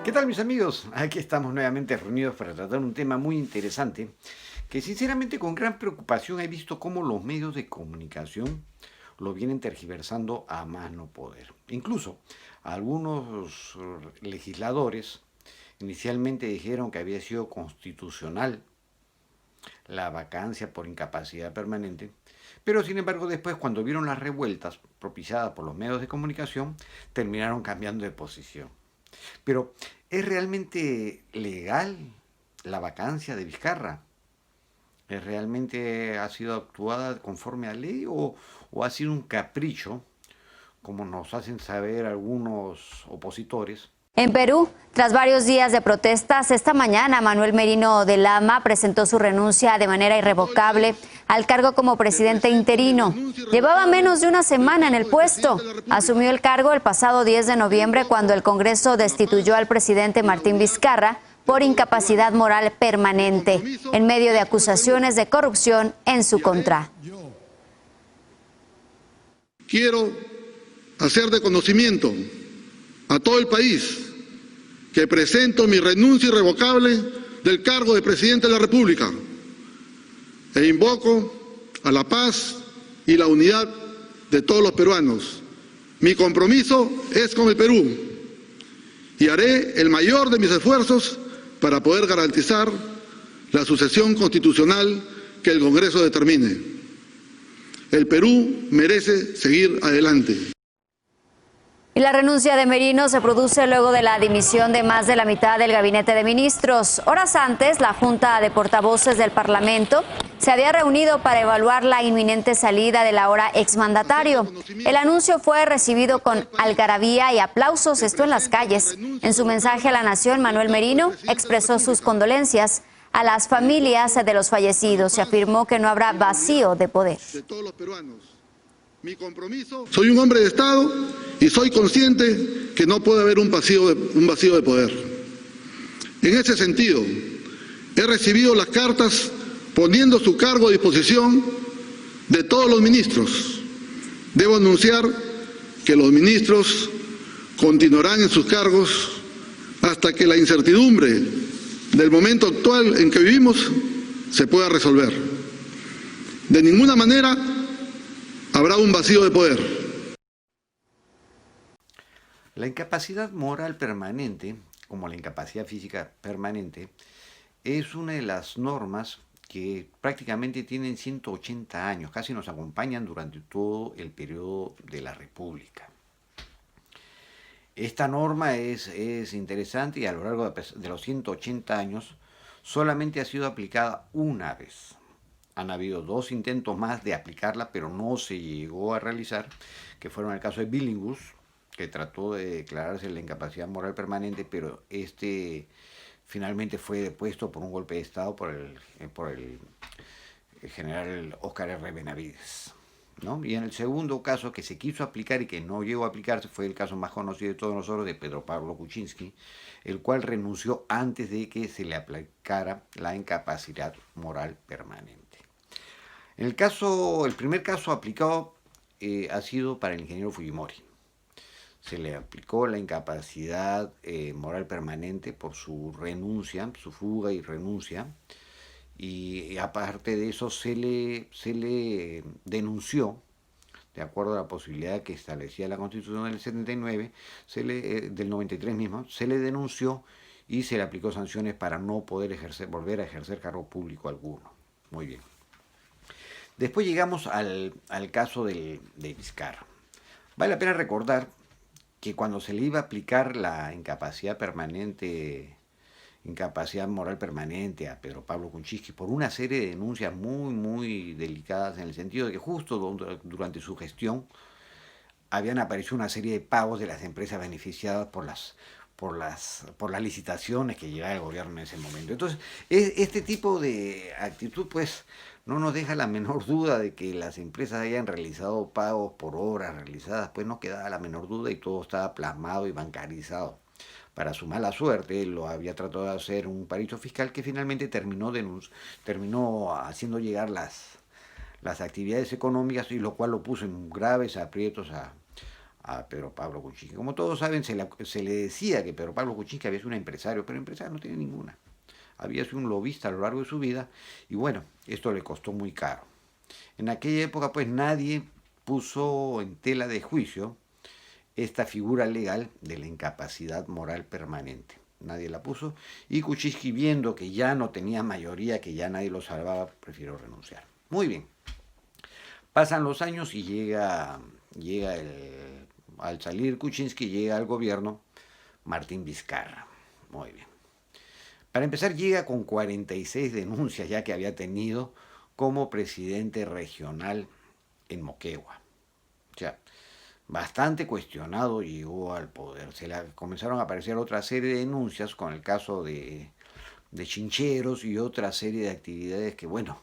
¿Qué tal, mis amigos? Aquí estamos nuevamente reunidos para tratar un tema muy interesante que sinceramente con gran preocupación he visto cómo los medios de comunicación lo vienen tergiversando a más no poder. Incluso algunos legisladores inicialmente dijeron que había sido constitucional la vacancia por incapacidad permanente, pero sin embargo después cuando vieron las revueltas propiciadas por los medios de comunicación terminaron cambiando de posición. Pero, ¿es realmente legal la vacancia de Vizcarra? ¿Es realmente ha sido actuada conforme a ley o ha sido un capricho, como nos hacen saber algunos opositores? En Perú, tras varios días de protestas, esta mañana Manuel Merino de Lama presentó su renuncia de manera irrevocable al cargo como presidente interino. Llevaba menos de una semana en el puesto. Asumió el cargo el pasado 10 de noviembre cuando el Congreso destituyó al presidente Martín Vizcarra por incapacidad moral permanente, en medio de acusaciones de corrupción en su contra. Quiero hacer de conocimiento a todo el país que presento mi renuncia irrevocable del cargo de presidente de la República e invoco a la paz y la unidad de todos los peruanos. Mi compromiso es con el Perú y haré el mayor de mis esfuerzos para poder garantizar la sucesión constitucional que el Congreso determine. El Perú merece seguir adelante. Y la renuncia de Merino se produce luego de la dimisión de más de la mitad del gabinete de ministros. Horas antes, la Junta de Portavoces del Parlamento se había reunido para evaluar la inminente salida del ahora exmandatario. El anuncio fue recibido con algarabía y aplausos, esto en las calles. En su mensaje a la nación, Manuel Merino expresó sus condolencias a las familias de los fallecidos y afirmó que no habrá vacío de poder. Mi compromiso. Soy un hombre de Estado y soy consciente que no puede haber un vacío de poder. En ese sentido, he recibido las cartas poniendo su cargo a disposición de todos los ministros. Debo anunciar que los ministros continuarán en sus cargos hasta que la incertidumbre del momento actual en que vivimos se pueda resolver. De ninguna manera habrá un vacío de poder. La incapacidad moral permanente, como la incapacidad física permanente, es una de las normas que prácticamente tienen 180 años, casi nos acompañan durante todo el periodo de la República. Esta norma es interesante y a lo largo de los 180 años solamente ha sido aplicada una vez. Han habido dos intentos más de aplicarla, pero no se llegó a realizar, que fueron el caso de Billinghus, que trató de declararse la incapacidad moral permanente, pero finalmente fue depuesto por un golpe de Estado por el general Óscar R. Benavides, ¿no? Y en el segundo caso que se quiso aplicar y que no llegó a aplicarse fue el caso más conocido de todos nosotros, de Pedro Pablo Kuczynski, el cual renunció antes de que se le aplicara la incapacidad moral permanente. El primer caso aplicado ha sido para el ingeniero Fujimori. Se le aplicó la incapacidad moral permanente por su renuncia, su fuga y renuncia, y aparte de eso se le denunció, de acuerdo a la posibilidad que establecía la Constitución del 79, del 93 mismo, se le denunció y se le aplicó sanciones para no poder volver a ejercer cargo público alguno. Muy bien. Después llegamos al caso de Vizcarra. Vale la pena recordar que cuando se le iba a aplicar la incapacidad moral permanente a Pedro Pablo Kuczynski por una serie de denuncias muy delicadas, en el sentido de que justo durante su gestión habían aparecido una serie de pagos de las empresas beneficiadas por las licitaciones que llevaba el gobierno en ese momento. Entonces, este tipo de actitud, pues, no nos deja la menor duda de que las empresas hayan realizado pagos por obras realizadas, pues no quedaba la menor duda y todo estaba plasmado y bancarizado. Para su mala suerte, lo había tratado de hacer un paraíso fiscal que finalmente terminó haciendo llegar las actividades económicas, y lo cual lo puso en graves aprietos a Pedro Pablo Kuczynski. Como todos saben, se le decía que Pedro Pablo Kuczynski había sido un empresario, pero empresario no tiene ninguna. Había sido un lobista a lo largo de su vida y bueno, esto le costó muy caro. En aquella época pues nadie puso en tela de juicio esta figura legal de la incapacidad moral permanente. Nadie la puso y Kuczynski, viendo que ya no tenía mayoría, que ya nadie lo salvaba, prefirió renunciar. Muy bien. Pasan los años y al salir Kuczynski llega al gobierno Martín Vizcarra. Muy bien. Para empezar, llega con 46 denuncias ya que había tenido como presidente regional en Moquegua. O sea, bastante cuestionado llegó al poder. Comenzaron a aparecer otra serie de denuncias con el caso de chincheros y otra serie de actividades que, bueno,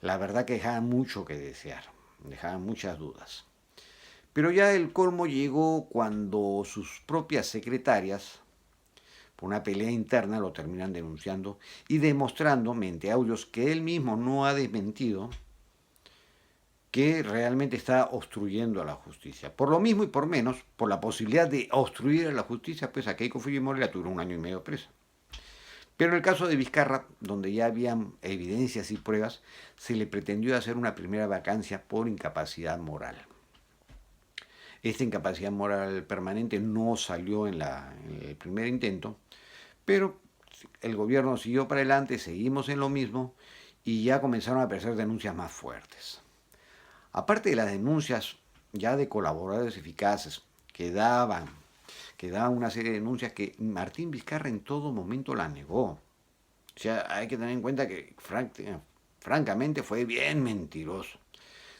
la verdad que dejaban mucho que desear, dejaban muchas dudas. Pero ya el colmo llegó cuando sus propias secretarias, por una pelea interna, lo terminan denunciando y demostrando, mediante audios que él mismo no ha desmentido, que realmente está obstruyendo a la justicia. Por lo mismo y por menos, por la posibilidad de obstruir a la justicia, pues a Keiko Fujimori la tuvieron 1 año y medio presa. Pero en el caso de Vizcarra, donde ya habían evidencias y pruebas, se le pretendió hacer una primera vacancia por incapacidad moral. Esta incapacidad moral permanente no salió en el primer intento, pero el gobierno siguió para adelante, seguimos en lo mismo y ya comenzaron a aparecer denuncias más fuertes. Aparte de las denuncias ya de colaboradores eficaces que daban una serie de denuncias que Martín Vizcarra en todo momento la negó. O sea, hay que tener en cuenta que francamente fue bien mentiroso.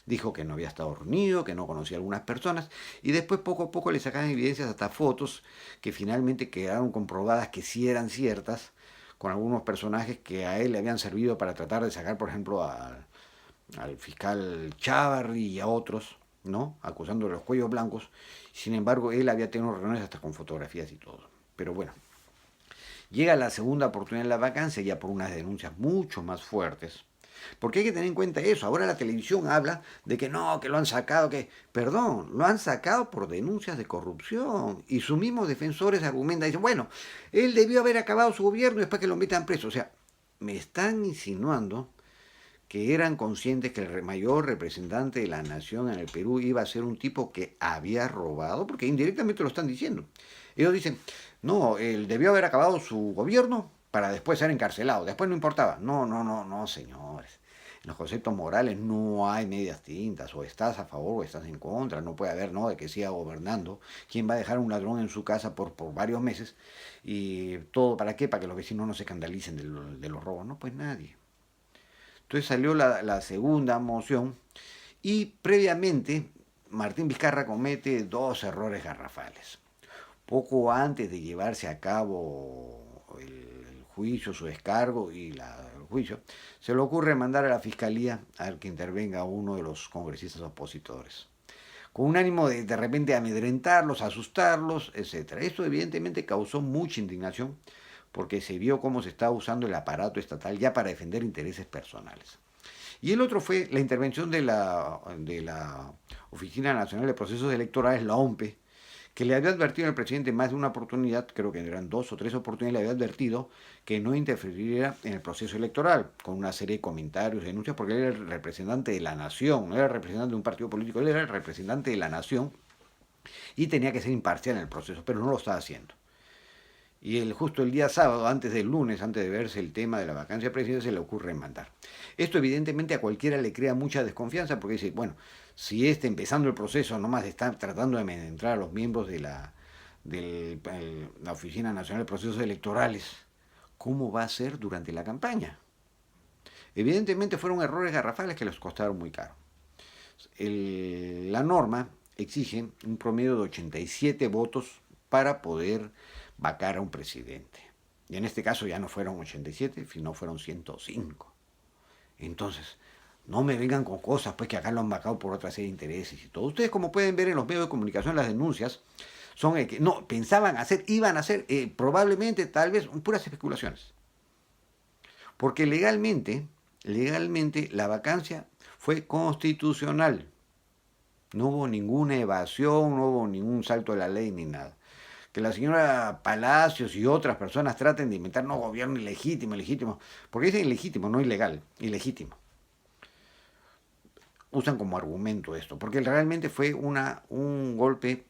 Dijo que no había estado reunido, que no conocía a algunas personas, y después poco a poco le sacaban evidencias, hasta fotos, que finalmente quedaron comprobadas que sí eran ciertas, con algunos personajes que a él le habían servido para tratar de sacar, por ejemplo, al fiscal Chávarri y a otros, ¿no? Acusando de los cuellos blancos. Sin embargo, él había tenido reuniones hasta con fotografías y todo. Pero bueno, llega la segunda oportunidad en la vacancia, ya por unas denuncias mucho más fuertes. Porque hay que tener en cuenta eso. Ahora la televisión habla de que no, que lo han sacado, Perdón, lo han sacado por denuncias de corrupción. Y sus mismos defensores argumentan, dicen, bueno, él debió haber acabado su gobierno y después que lo metan preso. O sea, me están insinuando que eran conscientes que el mayor representante de la nación en el Perú iba a ser un tipo que había robado, porque indirectamente lo están diciendo. Ellos dicen, no, él debió haber acabado su gobierno para después ser encarcelado, después no importaba. No, señores. En los conceptos morales no hay medias tintas, o estás a favor o estás en contra, no puede haber, ¿no?, de que siga gobernando. ¿Quién va a dejar un ladrón en su casa por varios meses? ¿Y todo para qué? Para que los vecinos no se escandalicen de los robos. No, pues nadie. Entonces salió la segunda moción y previamente Martín Vizcarra comete 2 errores garrafales. Poco antes de llevarse a cabo el juicio, su descargo y el juicio, se le ocurre mandar a la fiscalía a que intervenga uno de los congresistas opositores, con un ánimo de repente amedrentarlos, asustarlos, etc. Esto evidentemente causó mucha indignación, porque se vio cómo se estaba usando el aparato estatal ya para defender intereses personales. Y el otro fue la intervención de la Oficina Nacional de Procesos Electorales, la OMPE, que le había advertido al presidente más de una oportunidad, creo que eran 2 o 3 oportunidades, le había advertido que no interferiría en el proceso electoral, con una serie de comentarios, denuncias, porque él era el representante de la nación, no era el representante de un partido político, él era el representante de la nación y tenía que ser imparcial en el proceso, pero no lo estaba haciendo. Y justo el día sábado, antes del lunes, antes de verse el tema de la vacancia presidencial, se le ocurre mandar. Esto evidentemente a cualquiera le crea mucha desconfianza, porque dice, bueno, si empezando el proceso nomás está tratando de amedrentar a los miembros de la Oficina Nacional de Procesos Electorales, ¿cómo va a ser durante la campaña? Evidentemente fueron errores garrafales que les costaron muy caro. La norma exige un promedio de 87 votos para poder vacar a un presidente. Y en este caso ya no fueron 87, sino fueron 105. Entonces, no me vengan con cosas, pues que acá lo han vacado por otra serie de intereses y todo. Ustedes, como pueden ver en los medios de comunicación, las denuncias son que no, pensaban hacer, iban a hacer, probablemente, tal vez, puras especulaciones. Porque legalmente, la vacancia fue constitucional. No hubo ninguna evasión, no hubo ningún salto de la ley ni nada. Que la señora Palacios y otras personas traten de inventar no gobierno ilegítimo, ilegítimo, porque es ilegítimo, no ilegal, ilegítimo. Usan como argumento esto, porque realmente fue un golpe,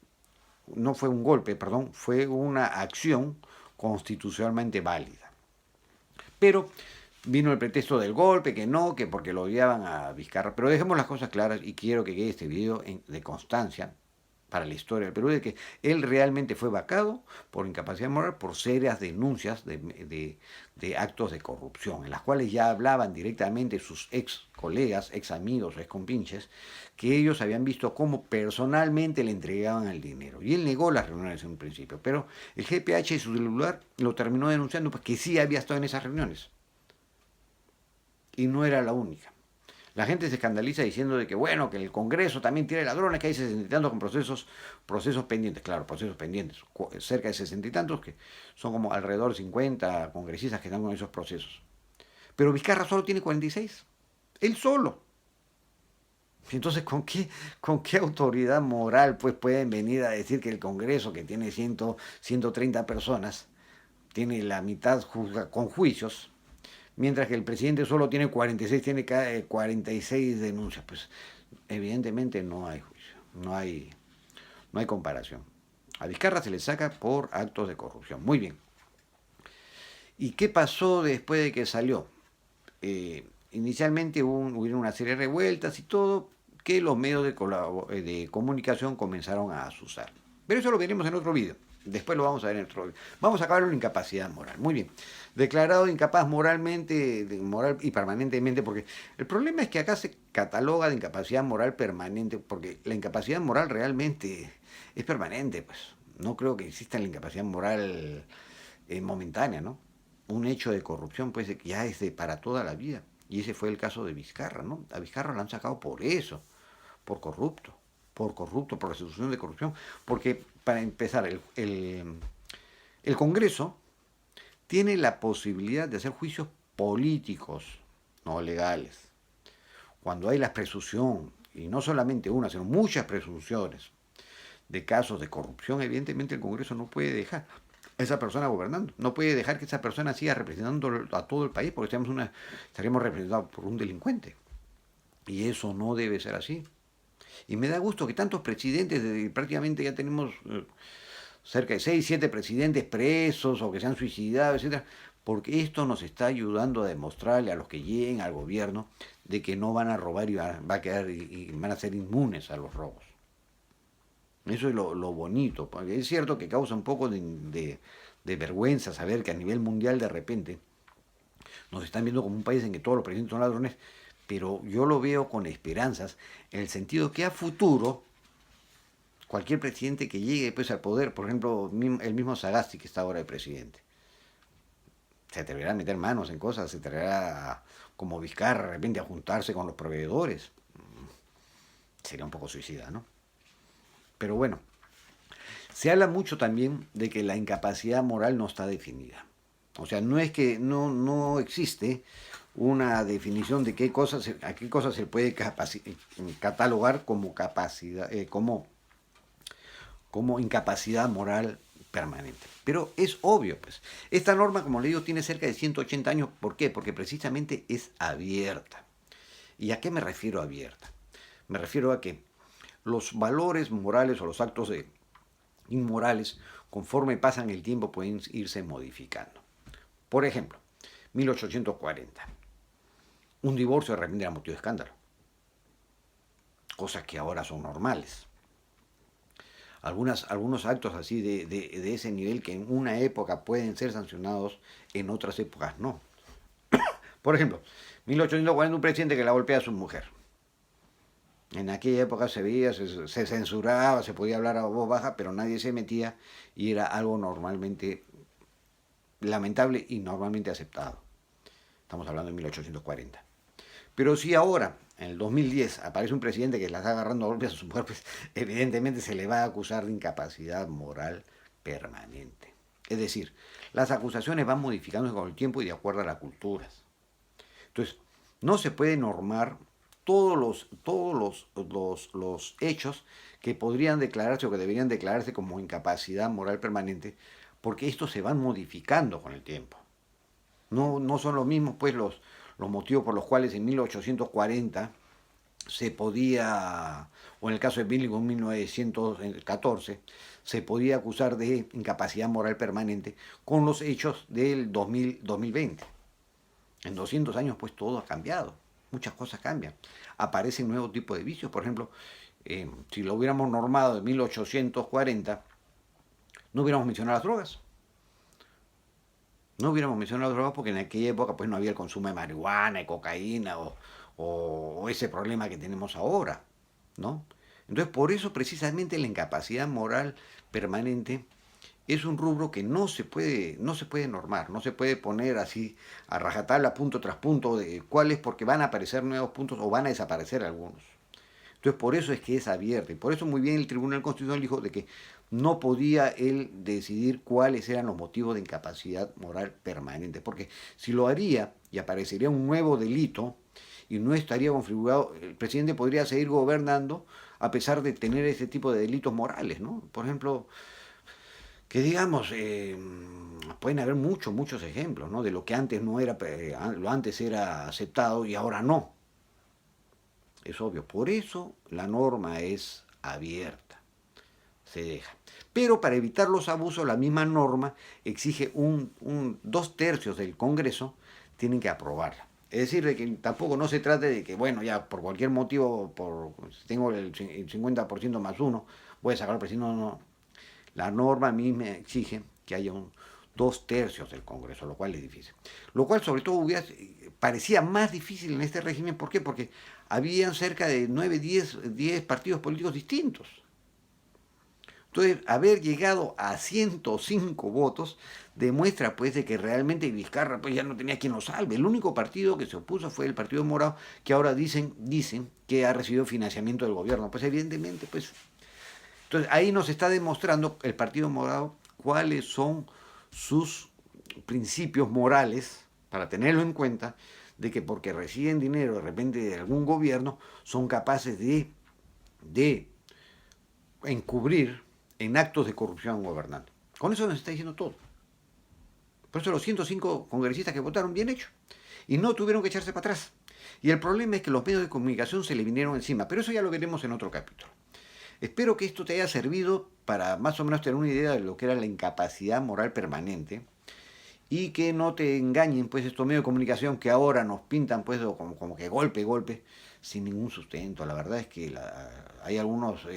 no fue un golpe, perdón, fue una acción constitucionalmente válida. Pero vino el pretexto del golpe, que no, que porque lo odiaban a Vizcarra. Pero dejemos las cosas claras y quiero que quede este video de constancia para la historia del Perú, de que él realmente fue vacado por incapacidad moral, por serias denuncias de actos de corrupción, en las cuales ya hablaban directamente sus ex colegas, ex amigos, ex compinches, que ellos habían visto cómo personalmente le entregaban el dinero. Y él negó las reuniones en un principio, pero el GPH y su celular lo terminó denunciando porque sí había estado en esas reuniones. Y no era la única. La gente se escandaliza diciendo de que, bueno, que el Congreso también tiene ladrones, que hay 60 y tantos con procesos pendientes. Claro, procesos pendientes. Cerca de 60 y tantos, que son como alrededor de 50 congresistas que están con esos procesos. Pero Vizcarra solo tiene 46. Él solo. Entonces, ¿con qué autoridad moral pues pueden venir a decir que el Congreso, que tiene 130 personas, tiene la mitad con juicios, mientras que el presidente solo tiene 46, tiene 46 denuncias? Pues evidentemente no hay juicio, no hay comparación. A Vizcarra se le saca por actos de corrupción. Muy bien. ¿Y qué pasó después de que salió? Inicialmente hubo una serie de revueltas y todo, que los medios de comunicación comenzaron a asusar. Pero eso lo veremos en otro video. Después lo vamos a ver en otro video. Vamos a acabar con la incapacidad moral. Muy bien. Declarado incapaz moralmente, moral y permanentemente, porque el problema es que acá se cataloga de incapacidad moral permanente, porque la incapacidad moral realmente es permanente, pues. No creo que exista la incapacidad moral momentánea, ¿no? Un hecho de corrupción, pues, ya es para toda la vida. Y ese fue el caso de Vizcarra, ¿no? A Vizcarra lo han sacado por eso, por corrupto, por resolución de corrupción. Porque, para empezar, el Congreso tiene la posibilidad de hacer juicios políticos, no legales. Cuando hay la presunción, y no solamente una, sino muchas presunciones de casos de corrupción, evidentemente el Congreso no puede dejar a esa persona gobernando. No puede dejar que esa persona siga representando a todo el país, porque estaríamos representados por un delincuente. Y eso no debe ser así. Y me da gusto que tantos presidentes, prácticamente ya tenemos cerca de 6, 7 presidentes presos o que se han suicidado, etcétera, porque esto nos está ayudando a demostrarle a los que lleguen al gobierno de que no van a robar y van a ser inmunes a los robos. Eso es lo bonito, porque es cierto que causa un poco de vergüenza saber que a nivel mundial de repente nos están viendo como un país en que todos los presidentes son ladrones, pero yo lo veo con esperanzas, en el sentido que a futuro cualquier presidente que llegue pues, al poder, por ejemplo, el mismo Sagasti que está ahora de presidente, se atreverá a meter manos en cosas, se atreverá como Vizcarra de repente a juntarse con los proveedores. Sería un poco suicida, ¿no? Pero bueno, se habla mucho también de que la incapacidad moral no está definida. O sea, no es que no existe una definición de a qué cosas se puede catalogar como capacidad, como incapacidad moral permanente. Pero es obvio, pues. Esta norma, como le digo, tiene cerca de 180 años. ¿Por qué? Porque precisamente es abierta. ¿Y a qué me refiero abierta? Me refiero a que los valores morales o los actos inmorales, conforme pasan el tiempo, pueden irse modificando. Por ejemplo, 1840. Un divorcio de repente era motivo de escándalo. Cosas que ahora son normales. Algunos actos así de ese nivel que en una época pueden ser sancionados, en otras épocas no. Por ejemplo, 1840, un presidente que la golpea a su mujer. En aquella época se veía, se censuraba, se podía hablar a voz baja, pero nadie se metía y era algo normalmente lamentable y normalmente aceptado. Estamos hablando de 1840. Pero si ahora, en el 2010, aparece un presidente que la está agarrando a golpes a su mujer, pues evidentemente se le va a acusar de incapacidad moral permanente. Es decir, las acusaciones van modificándose con el tiempo y de acuerdo a las culturas. Entonces, no se puede normar los hechos que podrían declararse o que deberían declararse como incapacidad moral permanente, porque estos se van modificando con el tiempo. No son los mismos pues los motivos por los cuales en 1840 se podía, o en el caso de Billingham en 1914, se podía acusar de incapacidad moral permanente con los hechos del 2020. En 200 años pues todo ha cambiado, muchas cosas cambian. Aparecen nuevos tipos de vicios, por ejemplo, si lo hubiéramos normado en 1840, no hubiéramos mencionado las drogas. No hubiéramos mencionado las drogas porque en aquella época pues no había el consumo de marihuana, de cocaína o ese problema que tenemos ahora, ¿no? Entonces, por eso precisamente la incapacidad moral permanente es un rubro que no se puede normar, no se puede poner así a rajatabla punto tras punto de cuáles, porque van a aparecer nuevos puntos o van a desaparecer algunos. Entonces, por eso es que es abierto, y por eso muy bien el Tribunal Constitucional dijo de que no podía él decidir cuáles eran los motivos de incapacidad moral permanente, porque si lo haría y aparecería un nuevo delito y no estaría configurado, el presidente podría seguir gobernando a pesar de tener ese tipo de delitos morales, ¿no? Por ejemplo, que digamos, pueden haber muchos ejemplos, ¿no? De lo que antes no era, lo antes era aceptado y ahora no. Es obvio, por eso la norma es abierta, se deja. Pero para evitar los abusos, la misma norma exige 2/3 del Congreso tienen que aprobarla. Es decir, de que tampoco no se trate de que, bueno, ya por cualquier motivo, si tengo el 50% más uno, voy a sacar al presidente. No. La norma misma exige que haya 2/3 del Congreso, lo cual es difícil. Lo cual sobre todo parecía más difícil en este régimen. ¿Por qué? Porque habían cerca de 9, 10 partidos políticos distintos. Entonces, haber llegado a 105 votos demuestra pues de que realmente Vizcarra pues ya no tenía quien lo salve. El único partido que se opuso fue el Partido Morado, que ahora dicen que ha recibido financiamiento del gobierno. Pues evidentemente, pues... Entonces, ahí nos está demostrando el Partido Morado cuáles son sus principios morales, para tenerlo en cuenta, de que porque reciben dinero de repente de algún gobierno, son capaces de encubrir en actos de corrupción a un gobernante. Con eso nos está diciendo todo. Por eso los 105 congresistas que votaron, bien hecho. Y no tuvieron que echarse para atrás. Y el problema es que los medios de comunicación se le vinieron encima. Pero eso ya lo veremos en otro capítulo. Espero que esto te haya servido para más o menos tener una idea de lo que era la incapacidad moral permanente y que no te engañen pues estos medios de comunicación que ahora nos pintan pues como que golpe, sin ningún sustento. La verdad es que hay algunos,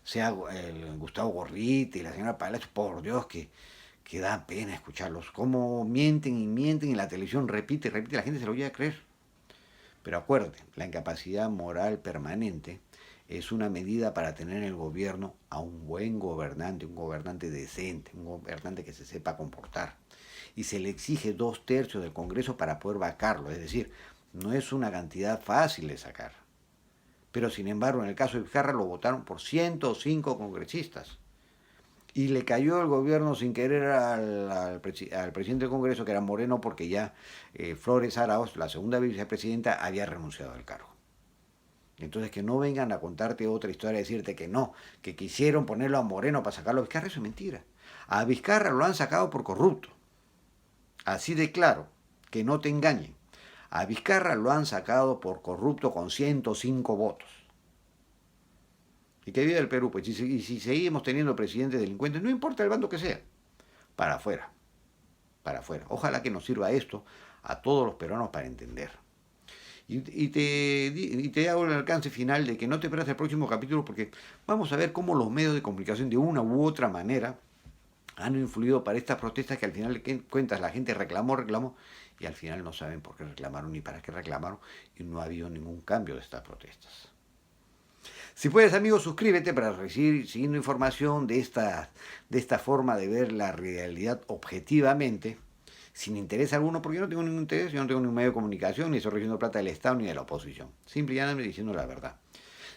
sea el Gustavo Gorriti y la señora Palacio, por Dios, que da pena escucharlos. Cómo mienten y la televisión repite, la gente se lo llega a creer. Pero acuérdate, la incapacidad moral permanente es una medida para tener en el gobierno a un buen gobernante, un gobernante decente, un gobernante que se sepa comportar. Y se le exige 2/3 del Congreso para poder vacarlo, es decir, no es una cantidad fácil de sacar. Pero sin embargo, en el caso de Vizcarra lo votaron por 105 congresistas. Y le cayó el gobierno sin querer al presidente del Congreso, que era Moreno, porque ya Flores Arauz, la segunda vicepresidenta, había renunciado al cargo. Entonces, que no vengan a contarte otra historia, decirte que no, que quisieron ponerlo a Moreno para sacarlo a Vizcarra, eso es mentira. A Vizcarra lo han sacado por corrupto. Así de claro, que no te engañen. A Vizcarra lo han sacado por corrupto con 105 votos. Y que viva el Perú, pues, y si seguimos teniendo presidentes delincuentes, no importa el bando que sea, para afuera, para afuera. Ojalá que nos sirva esto a todos los peruanos para entender. Y te hago el alcance final de que no te pierdas el próximo capítulo, porque vamos a ver cómo los medios de comunicación de una u otra manera han influido para estas protestas que al final de cuentas la gente reclamó y al final no saben por qué reclamaron ni para qué reclamaron y no ha habido ningún cambio de estas protestas. Si puedes, amigo, suscríbete para seguir siguiendo información de esta forma de ver la realidad objetivamente, sin interés alguno, porque yo no tengo ningún interés, yo no tengo ningún medio de comunicación, ni estoy recibiendo plata del Estado ni de la oposición. Simple y llanamente diciendo la verdad.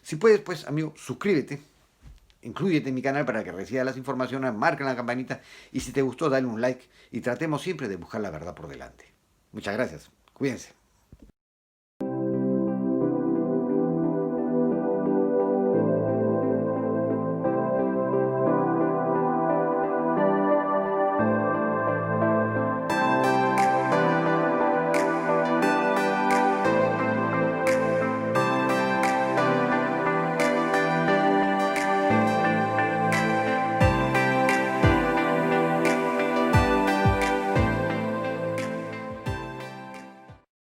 Si puedes, pues, amigo, suscríbete, inclúyete en mi canal para que recibas las informaciones, marca la campanita y si te gustó, dale un like y tratemos siempre de buscar la verdad por delante. Muchas gracias. Cuídense.